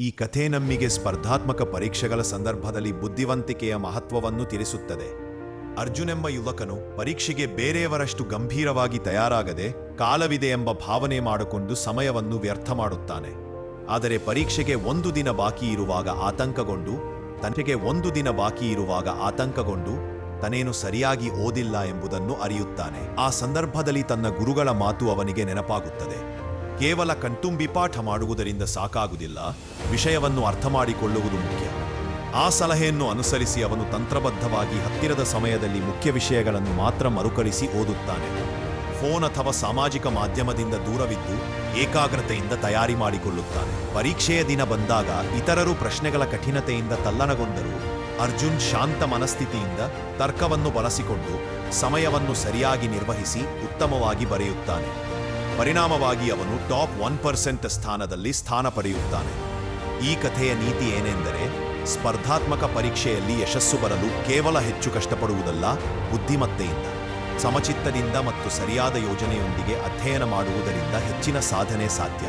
ಈ ಕಥೆ ನಮಗೆ ಸ್ಪರ್ಧಾತ್ಮಕ ಪರೀಕ್ಷೆಗಳ ಸಂದರ್ಭದಲ್ಲಿ ಬುದ್ಧಿವಂತಿಕೆಯ ಮಹತ್ವವನ್ನು ತಿಳಿಸುತ್ತದೆ. ಅರ್ಜುನ್ ಎಂಬ ಯುವಕನು ಪರೀಕ್ಷೆಗೆ ಬೇರೆಯವರಷ್ಟು ಗಂಭೀರವಾಗಿ ತಯಾರಾಗದೆ ಕಾಲವಿದೆ ಎಂಬ ಭಾವನೆ ಮಾಡಿಕೊಂಡು ಸಮಯವನ್ನು ವ್ಯರ್ಥ ಮಾಡುತ್ತಾನೆ. ಆದರೆ ಪರೀಕ್ಷೆಗೆ ಒಂದು ದಿನ ಬಾಕಿ ಇರುವಾಗ ಆತಂಕಗೊಂಡು ತನ್ನೇನು ಸರಿಯಾಗಿ ಓದಿಲ್ಲ ಎಂಬುದನ್ನು ಅರಿಯುತ್ತಾನೆ. ಆ ಸಂದರ್ಭದಲ್ಲಿ ತನ್ನ ಗುರುಗಳ ಮಾತು ಅವನಿಗೆ ನೆನಪಾಗುತ್ತದೆ. ಕೇವಲ ಕಣ್ತುಂಬಿ ಪಾಠ ಮಾಡುವುದರಿಂದ ಸಾಕಾಗುವುದಿಲ್ಲ, ವಿಷಯವನ್ನು ಅರ್ಥ ಮಾಡಿಕೊಳ್ಳುವುದು ಮುಖ್ಯ. ಆ ಸಲಹೆಯನ್ನು ಅನುಸರಿಸಿ ಅವನು ತಂತ್ರಬದ್ಧವಾಗಿ ಹತ್ತಿರದ ಸಮಯದಲ್ಲಿ ಮುಖ್ಯ ವಿಷಯಗಳನ್ನು ಮಾತ್ರ ಮರುಕಳಿಸಿ ಓದುತ್ತಾನೆ. ಫೋನ್ ಅಥವಾ ಸಾಮಾಜಿಕ ಮಾಧ್ಯಮದಿಂದ ದೂರವಿದ್ದು ಏಕಾಗ್ರತೆಯಿಂದ ತಯಾರಿ ಮಾಡಿಕೊಳ್ಳುತ್ತಾನೆ. ಪರೀಕ್ಷೆಯ ದಿನ ಬಂದಾಗ ಇತರರು ಪ್ರಶ್ನೆಗಳ ಕಠಿಣತೆಯಿಂದ ತಲ್ಲಣಗೊಂಡರೂ ಅರ್ಜುನ್ ಶಾಂತ ಮನಸ್ಥಿತಿಯಿಂದ ತರ್ಕವನ್ನು ಬಳಸಿಕೊಂಡು ಸಮಯವನ್ನು ಸರಿಯಾಗಿ ನಿರ್ವಹಿಸಿ ಉತ್ತಮವಾಗಿ ಬರೆಯುತ್ತಾನೆ. ಪರಿಣಾಮವಾಗಿ ಅವನು ಟಾಪ್ 1% ಸ್ಥಾನದಲ್ಲಿ ಸ್ಥಾನ ಪಡೆಯುತ್ತಾನೆ. ಈ ಕಥೆಯ ನೀತಿ ಏನೆಂದರೆ, ಸ್ಪರ್ಧಾತ್ಮಕ ಪರೀಕ್ಷೆಯಲ್ಲಿ ಯಶಸ್ಸು ಬರಲು ಕೇವಲ ಹೆಚ್ಚು ಕಷ್ಟಪಡುವುದಲ್ಲ, ಬುದ್ಧಿಮತ್ತೆಯಿಂದ, ಸಮಚಿತ್ತದಿಂದ ಮತ್ತು ಸರಿಯಾದ ಯೋಜನೆಯೊಂದಿಗೆ ಅಧ್ಯಯನ ಮಾಡುವುದರಿಂದ ಹೆಚ್ಚಿನ ಸಾಧನೆ ಸಾಧ್ಯ.